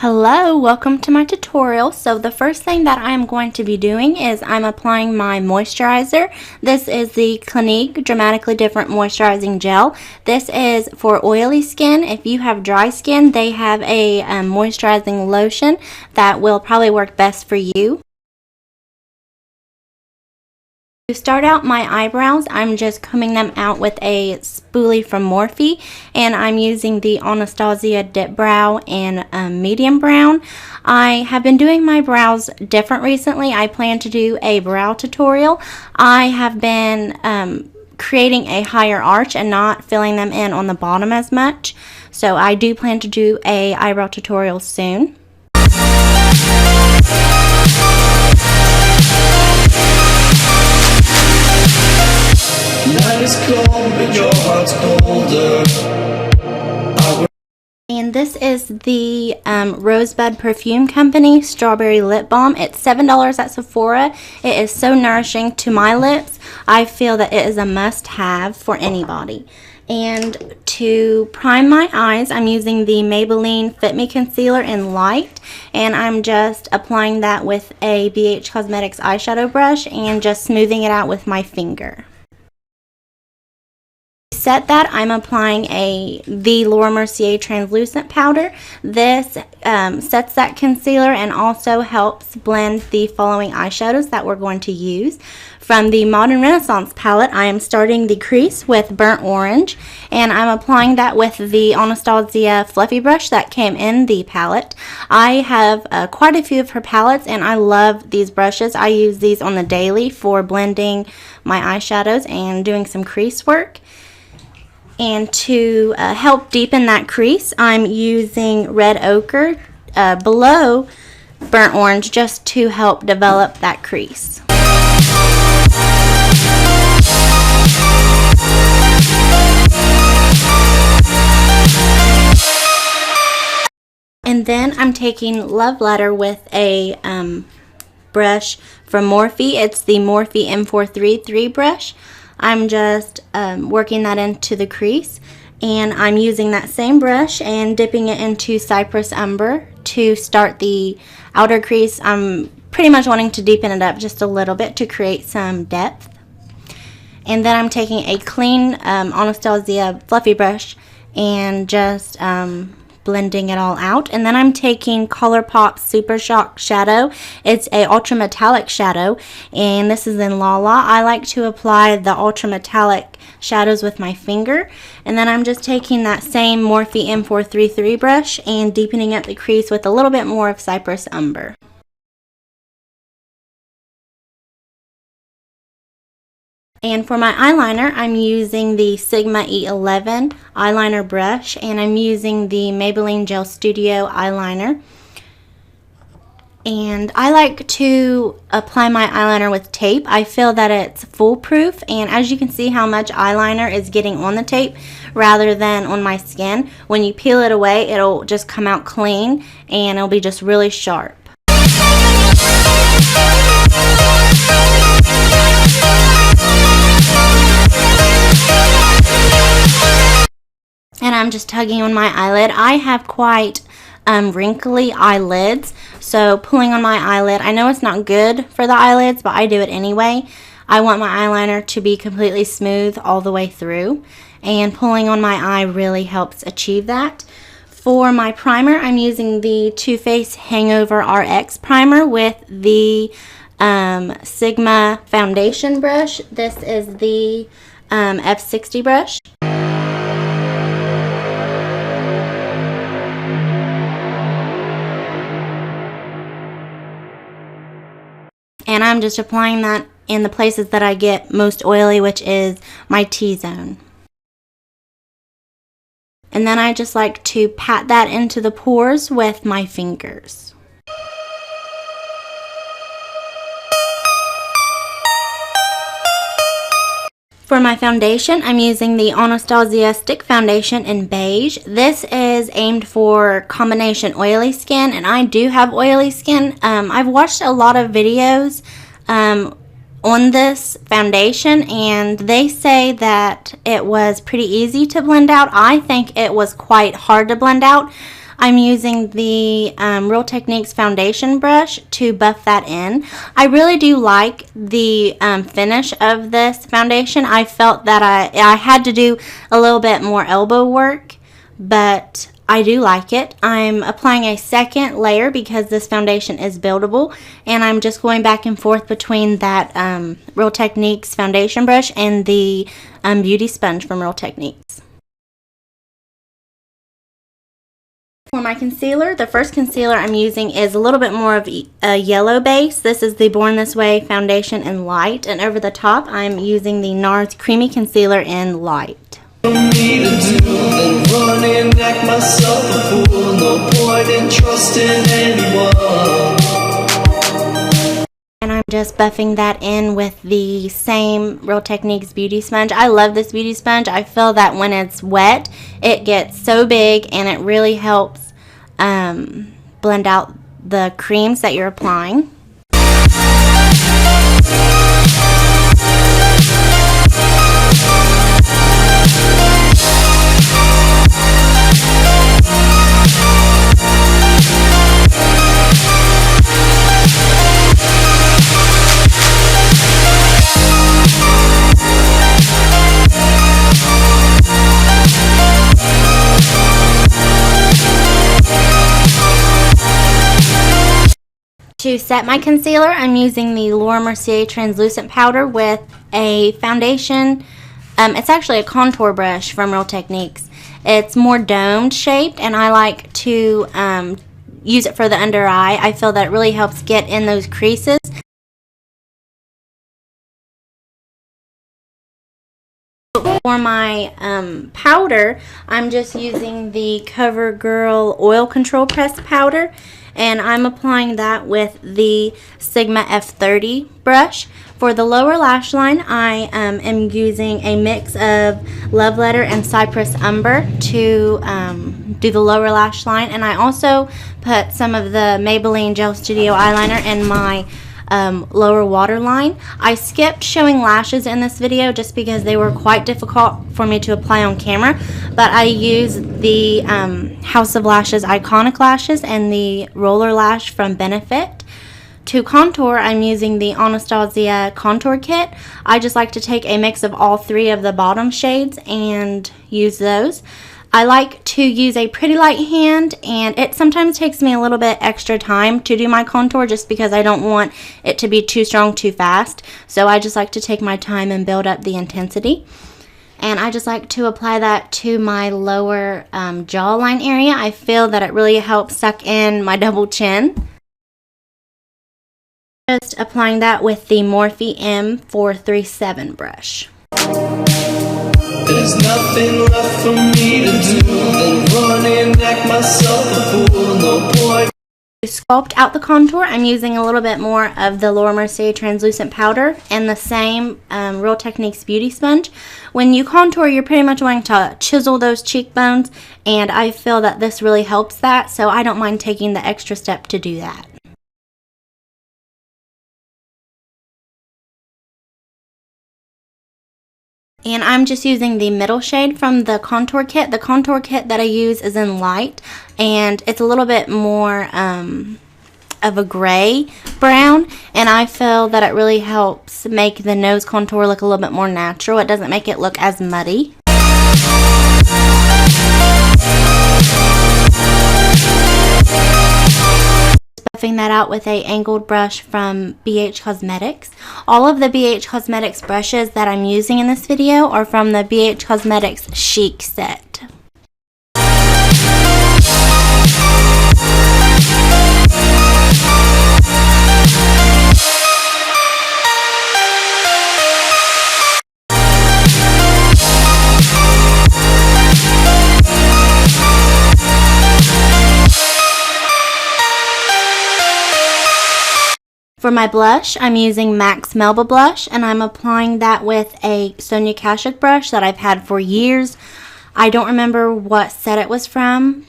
Hello, welcome to my tutorial. So the first thing that I'm going to be doing is I'm applying my moisturizer. This is the Clinique Dramatically Different Moisturizing Gel. This is for oily skin. If you have dry skin, they have a moisturizing lotion that will probably work best for you. To start out my eyebrows, I'm just combing them out with a spoolie from Morphe, and I'm using the Anastasia Dip Brow in medium brown. I have been doing my brows different recently. I plan to do a brow tutorial. I have been creating a higher arch and not filling them in on the bottom as much. So I do plan to do a eyebrow tutorial soon. Night is cold, but your heart's colder. And this is the Rosebud Perfume Company Strawberry Lip Balm. It's $7 at Sephora. It is so nourishing to my lips. I feel that it is a must-have for anybody. And to prime my eyes, I'm using the Maybelline Fit Me Concealer in Light. And I'm just applying that with a ABH Cosmetics eyeshadow brush and just smoothing it out with my finger. Set that, I'm applying the Laura Mercier translucent powder. This sets that concealer and also helps blend the following eyeshadows that we're going to use. From the Modern Renaissance palette, I am starting the crease with Burnt Orange, and I'm applying that with the Anastasia fluffy brush that came in the palette. I have quite a few of her palettes, and I love these brushes. I use these on the daily for blending my eyeshadows and doing some crease work. And to help deepen that crease, I'm using Red Ochre below Burnt Orange just to help develop that crease. And then I'm taking Love Letter with a brush from Morphe. It's the Morphe M433 brush. I'm just working that into the crease, and I'm using that same brush and dipping it into Cypress Umber to start the outer crease. I'm pretty much wanting to deepen it up just a little bit to create some depth. And then I'm taking a clean Anastasia fluffy brush and just blending it all out. And then I'm taking ColourPop Super Shock Shadow. It's a ultra metallic shadow, and this is in Lala. I like to apply the ultra metallic shadows with my finger, and then I'm just taking that same Morphe M433 brush and deepening up the crease with a little bit more of Cypress Umber. And for my eyeliner, I'm using the Sigma E11 eyeliner brush, and I'm using the Maybelline Gel Studio eyeliner. And I like to apply my eyeliner with tape. I feel that it's foolproof, and as you can see how much eyeliner is getting on the tape rather than on my skin. When you peel it away, it'll just come out clean and it'll be just really sharp. And I'm just tugging on my eyelid. I have quite wrinkly eyelids, so pulling on my eyelid, I know it's not good for the eyelids, but I do it anyway. I want my eyeliner to be completely smooth all the way through, and pulling on my eye really helps achieve that. For my primer, I'm using the Too Faced Hangover RX primer with the Sigma foundation brush. This is the F60 brush. And I'm just applying that in the places that I get most oily, which is my T-zone. And then I just like to pat that into the pores with my fingers. For my foundation, I'm using the Anastasia Stick Foundation in Beige. This is aimed for combination oily skin, and I do have oily skin. I've watched a lot of videos on this foundation, and they say that it was pretty easy to blend out. I think it was quite hard to blend out. I'm using the Real Techniques foundation brush to buff that in. I really do like the finish of this foundation. I felt that I had to do a little bit more elbow work, but I do like it. I'm applying a second layer because this foundation is buildable, and I'm just going back and forth between that Real Techniques foundation brush and the beauty sponge from Real Techniques. For my concealer, the first concealer I'm using is a little bit more of a yellow base. This is the Born This Way foundation in light, and over the top I'm using the NARS Creamy Concealer in light. For me to do than run and act myself a fool. No point in trusting anyone. And I'm just buffing that in with the same Real Techniques beauty sponge. I love this beauty sponge. I feel that when it's wet, it gets so big and it really helps blend out the creams that you're applying. To set my concealer, I'm using the Laura Mercier translucent powder with a foundation. It's actually a contour brush from Real Techniques. It's more domed shaped, and I like to use it for the under eye. I feel that it really helps get in those creases. For my powder, I'm just using the CoverGirl Oil Control Press powder, and I'm applying that with the Sigma F30 brush. For the lower lash line, I am using a mix of Love Letter and Cypress Umber to do the lower lash line, and I also put some of the Maybelline Gel Studio eyeliner in my lower waterline. I skipped showing lashes in this video just because they were quite difficult for me to apply on camera, but I used the House of Lashes Iconic Lashes and the Roller Lash from Benefit. To contour, I'm using the Anastasia Contour Kit. I just like to take a mix of all three of the bottom shades and use those. I like to use a pretty light hand, and it sometimes takes me a little bit extra time to do my contour just because I don't want it to be too strong too fast. So I just like to take my time and build up the intensity. And I just like to apply that to my lower jawline area. I feel that it really helps suck in my double chin. Just applying that with the Morphe M437 brush. There's nothing left for me to do than run and act myself a fool. No point. To sculpt out the contour, I'm using a little bit more of the Laura Mercier translucent powder and the same Real Techniques beauty sponge. When you contour, you're pretty much wanting to chisel those cheekbones, and I feel that this really helps that, so I don't mind taking the extra step to do that. And I'm just using the middle shade from the contour kit. The contour kit that I use is in light, and it's a little bit more of a gray brown, and I feel that it really helps make the nose contour look a little bit more natural. It doesn't make it look as muddy. Buffing that out with a angled brush from BH Cosmetics. All of the BH Cosmetics brushes that I'm using in this video are from the BH Cosmetics Chic set. For my blush, I'm using MAC's Melba Blush, and I'm applying that with a Sonia Kashuk brush that I've had for years. I don't remember what set it was from.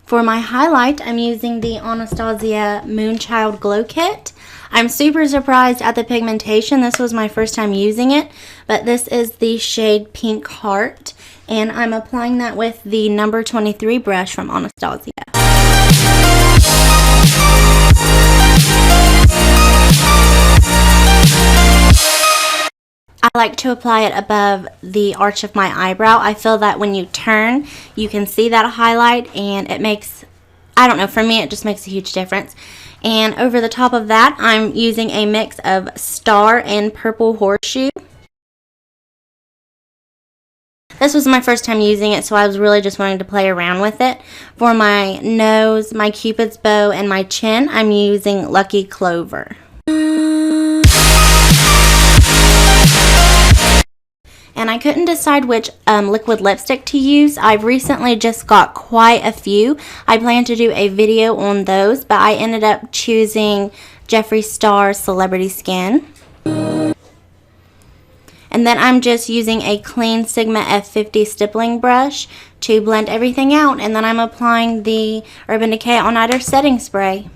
For my highlight, I'm using the Anastasia Moonchild Glow Kit. I'm super surprised at the pigmentation. This was my first time using it, but this is the shade Pink Heart, and I'm applying that with the number 23 brush from Anastasia. I like to apply it above the arch of my eyebrow. I feel that when you turn, you can see that highlight, and it makes, I don't know, for me it just makes a huge difference. And over the top of that, I'm using a mix of Star and Purple Horseshoe. This was my first time using it, so I was really just wanting to play around with it. For my nose, my Cupid's bow, and my chin, I'm using Lucky Clover. And I couldn't decide which liquid lipstick to use. I've recently just got quite a few. I plan to do a video on those, but I ended up choosing Jeffree Star Celebrity Skin. And then I'm just using a clean Sigma F50 stippling brush to blend everything out. And then I'm applying the Urban Decay All Nighter setting spray.